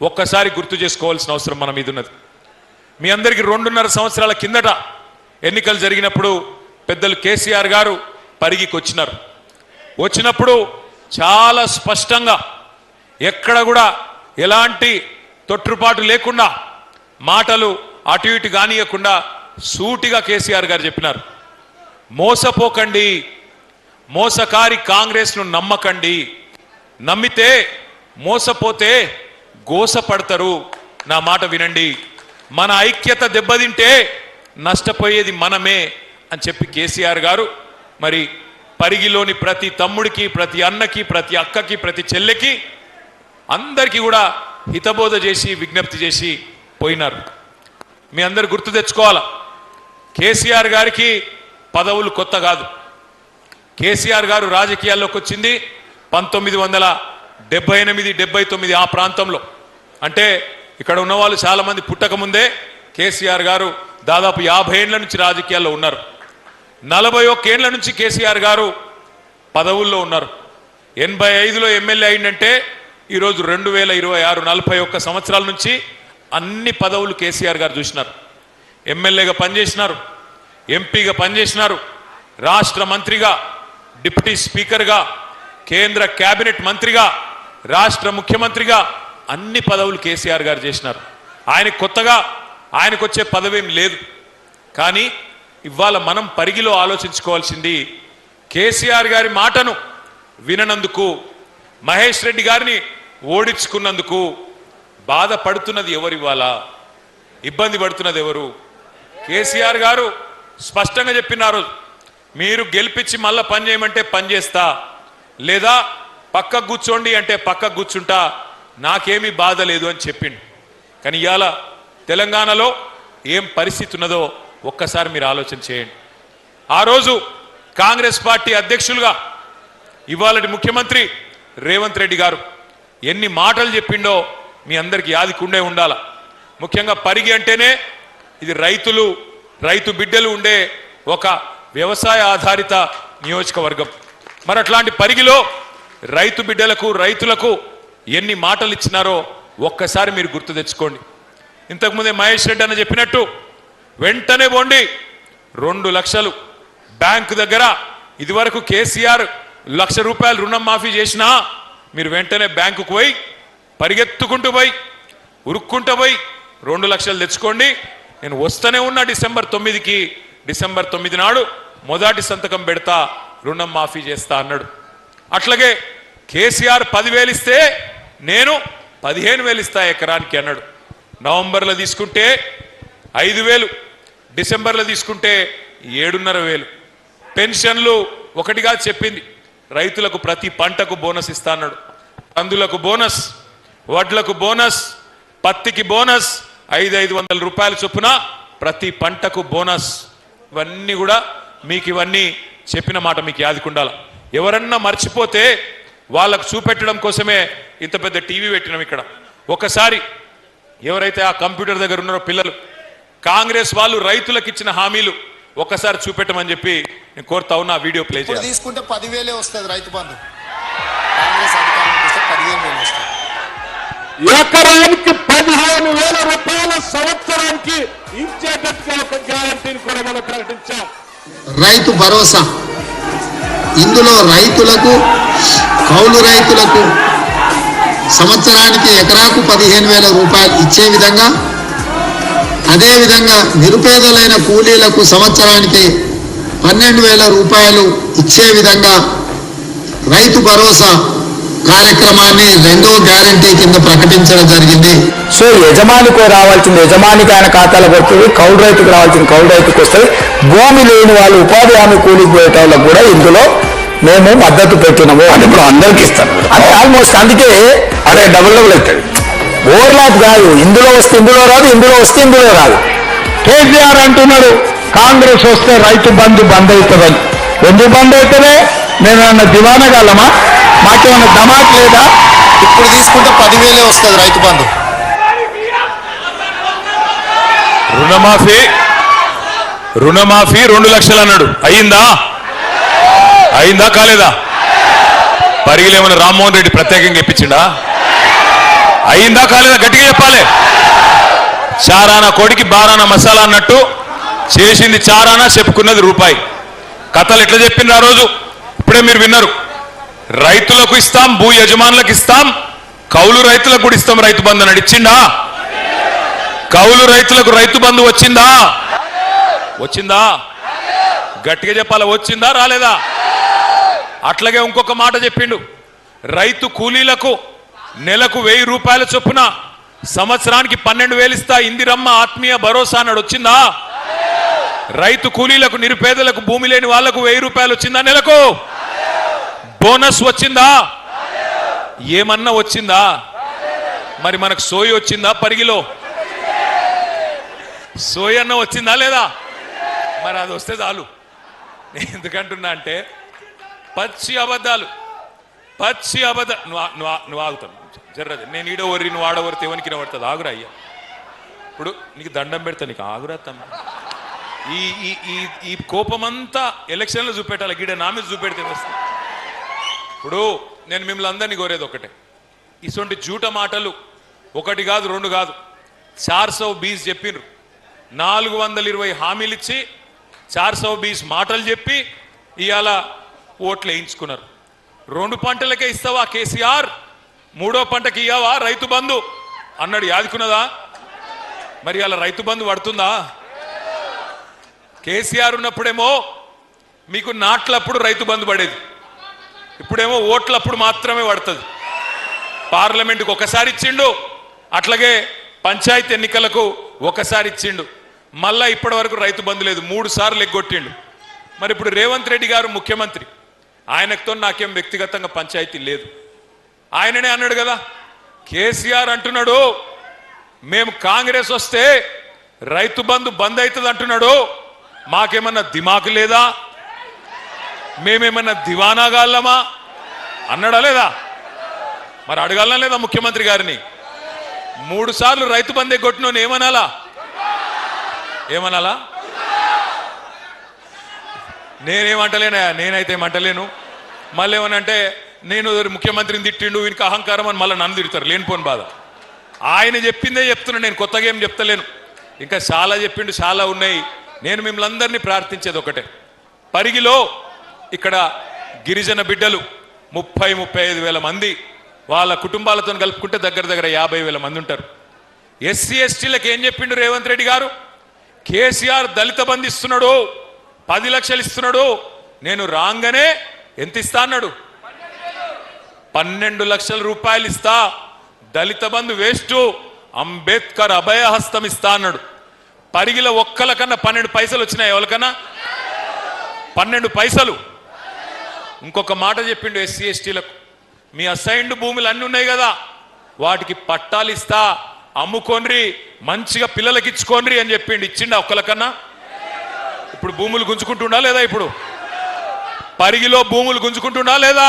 ఒక్కసారి గుర్తు చేసుకోవాల్సిన అవసరం మన మీద ఉన్నది. మీ అందరికీ 2.5 సంవత్సరాల కిందట ఎన్నికలు జరిగినప్పుడు పెద్దలు కేసీఆర్ గారు పరిగికి వచ్చినప్పుడు చాలా స్పష్టంగా ఎక్కడ కూడా ఎలాంటి తొట్టుపాటు లేకుండా మాటలు అటు ఇటు కానియకుండా సూటిగా కేసీఆర్ గారు చెప్పినారు, మోసపోకండి, మోసకారి కాంగ్రెస్ను నమ్మకండి, నమ్మితే మోసపోతే గోసపడతారు, నా మాట వినండి, మన ఐక్యత దెబ్బతింటే నష్టపోయేది మనమే అని చెప్పి కేసీఆర్ గారు మరి పరిగిలోని ప్రతి తమ్ముడికి, ప్రతి అన్నకి, ప్రతి అక్కకి, ప్రతి చెల్లెకి అందరికీ కూడా హితబోధ చేసి విజ్ఞప్తి చేసి పోయినారు. మీ అందరు గుర్తు తెచ్చుకోవాలా, కేసీఆర్ గారికి పదవులు కొత్త కాదు. కేసీఆర్ గారు రాజకీయాల్లోకి వచ్చింది 1978-79 ఆ ప్రాంతంలో. అంటే ఇక్కడ ఉన్న వాళ్ళు చాలా మంది పుట్టక ముందే కేసీఆర్ గారు దాదాపు 50 ఏళ్ల నుంచి రాజకీయాల్లో ఉన్నారు. 41 ఏళ్ల నుంచి కేసీఆర్ గారు పదవుల్లో ఉన్నారు. 85లో ఎమ్మెల్యే అయిందంటే ఈరోజు 2026 41 సంవత్సరాల నుంచి అన్ని పదవులు కేసీఆర్ గారు చూసినారు. ఎమ్మెల్యేగా పనిచేసినారు, ఎంపీగా పనిచేసినారు, రాష్ట్ర మంత్రిగా, డిప్యూటీ స్పీకర్గా, కేంద్ర కేబినెట్ మంత్రిగా, రాష్ట్ర ముఖ్యమంత్రిగా అన్ని పదవులు కేసీఆర్ గారు చేసినారు. కొత్తగా ఆయనకు వచ్చే పదవేం లేదు. కానీ ఇవాళ మనం పరిగిలో ఆలోచించుకోవాల్సింది, కేసీఆర్ గారి మాటను విననందుకు, మహేష్ రెడ్డి గారిని ఓడించుకున్నందుకు బాధపడుతున్నది ఎవరు, ఇవాళ ఇబ్బంది పడుతున్నది ఎవరు? కేసీఆర్ గారు స్పష్టంగా చెప్పినారు, మీరు గెలిపించి మళ్ళా పని చేయమంటే పని చేస్తా, లేదా పక్కకు కూర్చోండి అంటే పక్కకు కూర్చుంటా, నాకేమీ బాధ లేదు అని చెప్పిండు. కానీ ఇవాళ తెలంగాణలో ఏం పరిస్థితి ఉన్నదో ఒక్కసారి మీరు ఆలోచన చేయండి. ఆ రోజు కాంగ్రెస్ పార్టీ అధ్యక్షులుగా ఇవాళటి ముఖ్యమంత్రి రేవంత్ రెడ్డి గారు ఎన్ని మాటలు చెప్పిండో మీ అందరికీ యాదికుండే ఉండాల. ముఖ్యంగా పరిగి అంటేనే ఇది రైతు బిడ్డలు ఉండే ఒక వ్యవసాయ ఆధారిత నియోజకవర్గం. మరి అట్లాంటి పరిగిలో రైతు బిడ్డలకు, రైతులకు ఎన్ని మాటలు ఇచ్చినారో ఒక్కసారి మీరు గుర్తు తెచ్చుకోండి. ఇంతకుముందే మహేష్ రెడ్డి అన్న చెప్పినట్టు వెంటనే పోండి, 2 లక్షలు బ్యాంకు దగ్గర, ఇదివరకు కేసీఆర్ ₹1,00,000 రుణం మాఫీ చేసినా మీరు వెంటనే బ్యాంకుకు పోయి పరిగెత్తుకుంటూ పోయి ఉరుక్కుంటూ పోయి 2 లక్షలు తెచ్చుకోండి, నేను వస్తూనే ఉన్నా డిసెంబర్ 9 నాడు మొదటి సంతకం పెడతా, రుణం మాఫీ చేస్తా అన్నాడు. అట్లాగే కేసీఆర్ 10,000 ఇస్తే నేను 15,000 ఇస్తా ఎకరానికి అన్నాడు. నవంబర్లో తీసుకుంటే 5,000, డిసెంబర్లో తీసుకుంటే 7,500. పెన్షన్లు ఒకటిగా చెప్పింది, రైతులకు ప్రతి పంటకు బోనస్ ఇస్తా అన్నాడు. కందులకు బోనస్, వడ్లకు బోనస్, పత్తికి బోనస్, 500 రూపాయల చొప్పున ప్రతి పంటకు బోనస్. ఇవన్నీ కూడా మీకు ఇవన్నీ చెప్పిన మాట మీకు యాదికుండాల. ఎవరన్నా మర్చిపోతే వాళ్ళకు చూపెట్టడం కోసమే ఇంత పెద్ద టీవీ పెట్టినాం ఇక్కడ. ఒకసారి ఎవరైతే ఆ కంప్యూటర్ దగ్గర ఉన్నారో పిల్లలు, కాంగ్రెస్ వాళ్ళు రైతులకు ఇచ్చిన హామీలు ఒక్కసారి చూపెట్టమని చెప్పి నేను కోరుతా ఉన్నా. వీడియో ప్లే చేయాలి. తీసుకుంటే 10,000 వస్తుంది రైతు బంధు, కాంగ్రెస్ అధికారానికి వస్తే 15,000 వస్తుంది. ఎకరానికి 15,000 రూపాయల సంవత్సరానికి ఇచ్చేటట్టుగా ఒక గ్యారంటీని కూడా మనం ప్రకటించాం. రైతు భరోసా, ఇందులో రైతులకు, కౌలు రైతులకు సంవత్సరానికి ఎకరాకు 15,000 రూపాయలు ఇచ్చే విధంగా, అదేవిధంగా నిరుపేదలైన కూలీలకు సంవత్సరానికి 12,000 రూపాయలు ఇచ్చే విధంగా రైతు భరోసా కార్యక్రమాన్ని 2వ గ్యారంటీ కింద ప్రకటించడం జరిగింది. సో యజమానికి రావాల్సింది యజమానికి ఆయన ఖాతాలో పడుతుంది, కౌలు రైతుకు రావాల్సింది కౌలు రైతుకు వస్తుంది. భూమి లేని వాళ్ళు, ఉపాధి హామీ కూలికి పోయేటోళ్ళకు కూడా ఇందులో మేము మద్దతు పెట్టినాము అని ఇప్పుడు అందరికి ఇస్తాను. అంటే ఆల్మోస్ట్ అందుకే అదే డబుల్ అవుతుంది. ఓవర్లాప్ కాదు, ఇందులో వస్తే ఇందులో రాదు, ఇందులో వస్తే ఇందులో రాదు. కేసీఆర్ అంటున్నాడు కాంగ్రెస్ వస్తే రైతు బంధు బంద్ అవుతుందని. ఎందుకు బంద్ అవుతుంది? మేమేమన్నా దివానగలమా? మాకేమన్నా దమాక్ లేదా? ఇప్పుడు తీసుకుంటే 10,000 వస్తుంది రైతు బంధు. రుణమాఫీ 2 లక్షలు అన్నాడు. అయిందా కాలేదా? పరిగిలేమన్నా రామ్మోహన్ రెడ్డి ప్రత్యేకంగా ఇప్పించిండా? అయిందా కాలేదా గట్టిగా చెప్పాలి. చారానా కోడికి బారానా మసాలా అన్నట్టు చేసింది చారానా, చెప్పుకున్నది రూపాయి. కథలు ఎట్లా చెప్పిండ్రు ఆ రోజు ఇప్పుడే మీరు విన్నారు. రైతులకు ఇస్తాం, భూ యజమానులకు ఇస్తాం, కౌలు రైతులకు కూడా ఇస్తాం రైతు బంధు అని ఇచ్చిండా? కౌలు రైతులకు రైతు బంధు వచ్చిందా? వచ్చిందా? గట్టిగా చెప్పాలి, వచ్చిందా రాలేదా? అట్లాగే ఇంకొక మాట చెప్పిండు, రైతు కూలీలకు నెలకు 1000 రూపాయల చొప్పున సంవత్సరానికి 12,000 ఇస్తా, ఇందిరమ్మ ఆత్మీయ భరోసా అన్నాడు. వచ్చిందా? రైతు కూలీలకు, నిరుపేదలకు, భూమి లేని వాళ్లకు 1000 రూపాయలు వచ్చిందా నెలకు? బోనస్ వచ్చిందా? ఏమన్నా వచ్చిందా? మరి మనకు సోయి వచ్చిందా? పరిగిలో సోయి అన్న వచ్చిందా లేదా? మరి అది వస్తే చాలు. నేను ఎందుకంటున్నా అంటే పచ్చి అబద్ధాలు, పచ్చి అబద్ధాలు. నువ్వు ఆగుతాను జర్రది, నేను ఈడ ఒర్రి నువ్వు ఆడవరితే ఎవరికి పడుతుంది? ఆగురా అయ్యా, ఇప్పుడు నీకు దండం పెడతా, నీకు ఆగురా తమ్మ. ఈ కోపమంతా ఎలక్షన్లో చూపెట్టాలి, గీడ నా మీద చూపెడితే వస్తుంది. ఇప్పుడు నేను మిమ్మల్ని అందరినీ కోరేది ఒకటే, ఇటువంటి జూట మాటలు ఒకటి కాదు, 2 కాదు, 420 చెప్పిండ్రు. 420 హామీలు ఇచ్చి 420 మాటలు చెప్పి ఇవాళ ఓట్లు వేయించుకున్నారు. 2 పంటలకే ఇస్తావా కేసీఆర్, 3వ పంటకి ఇయ్యావా రైతు బంధు అన్నాడు. యాదుకున్నదా? మరి అలా రైతు బంధు పడుతుందా? కేసీఆర్ ఉన్నప్పుడేమో మీకు నాట్లప్పుడు రైతు బంధు పడేది, ఇప్పుడేమో ఓట్లప్పుడు మాత్రమే పడుతుంది. పార్లమెంటుకు ఒకసారి ఇచ్చిండు, అట్లాగే పంచాయతీ ఎన్నికలకు ఒకసారి ఇచ్చిండు. మళ్ళా ఇప్పటి వరకు రైతు బంధు లేదు, 3 సార్లు ఎగ్గొట్టిండు. మరి ఇప్పుడు రేవంత్ రెడ్డి గారు ముఖ్యమంత్రి, ఆయనతో నాకేం వ్యక్తిగతంగా పంచాయతీ లేదు. ఆయననే అన్నాడు కదా, కేసీఆర్ అంటున్నాడు మేము కాంగ్రెస్ వస్తే రైతు బంధు బంద్ అవుతుంది అంటున్నాడు, మాకేమన్నా దిమాకు లేదా, మేమేమన్నా దివానాగాళ్ళమా అన్నాడా లేదా? మరి అడగాలనా లేదా ముఖ్యమంత్రి గారిని? 3 సార్లు రైతు బంధే కొట్టినోని ఏమనాలా? ఏమనాలా? నేనేమంటలేనా? నేనైతే ఏమంటలేను. మళ్ళీ ఏమనంటే నేను ముఖ్యమంత్రిని తిట్టిండు, వీనికి అహంకారం అని మళ్ళీ నన్ను తిడతారు, లేనిపోని బాధ. ఆయన చెప్పిందే చెప్తున్నా, నేను కొత్తగా ఏం చెప్తలేను. ఇంకా చాలా చెప్పిండు, చాలా ఉన్నాయి. నేను మిమ్మల్ని అందరినీ ప్రార్థించేది ఒకటే, పరిగిలో ఇక్కడ గిరిజన బిడ్డలు 30-35 వేల మంది, వాళ్ళ కుటుంబాలతో కలుపుకుంటే దగ్గర 50,000 మంది ఉంటారు. ఎస్సీ ఎస్టీలకు ఏం చెప్పిండు రేవంత్ రెడ్డి గారు? కేసీఆర్ దళిత బంధు ఇస్తున్నాడు, 10 లక్షలు ఇస్తున్నాడు. నేను రాగానే ఎంత ఇస్తా అన్నాడు? 12 లక్షల రూపాయలు ఇస్తా. దళిత బంధు వేస్ట్, అంబేద్కర్ అభయహస్తం ఇస్తా అన్నాడు. పరిగిలో ఒక్కలకన్నా 12 పైసలు వచ్చినాయి, ఎవరికన్నా 12 పైసలు. ఇంకొక మాట చెప్పిండు ఎస్సీ ఎస్టీలకు, మీ అసైన్డ్ భూములు అన్నీ ఉన్నాయి కదా, వాటికి పట్టాలు ఇస్తా, అమ్ముకోండ్రి, మంచిగా పిల్లలకి ఇచ్చుకోండ్రి అని చెప్పిండు. ఇచ్చిండా ఒక్కలకన్నా? ఇప్పుడు భూములు గుంజుకుంటుండా లేదా? ఇప్పుడు పరిగిలో భూములు గుంజుకుంటుండా లేదా?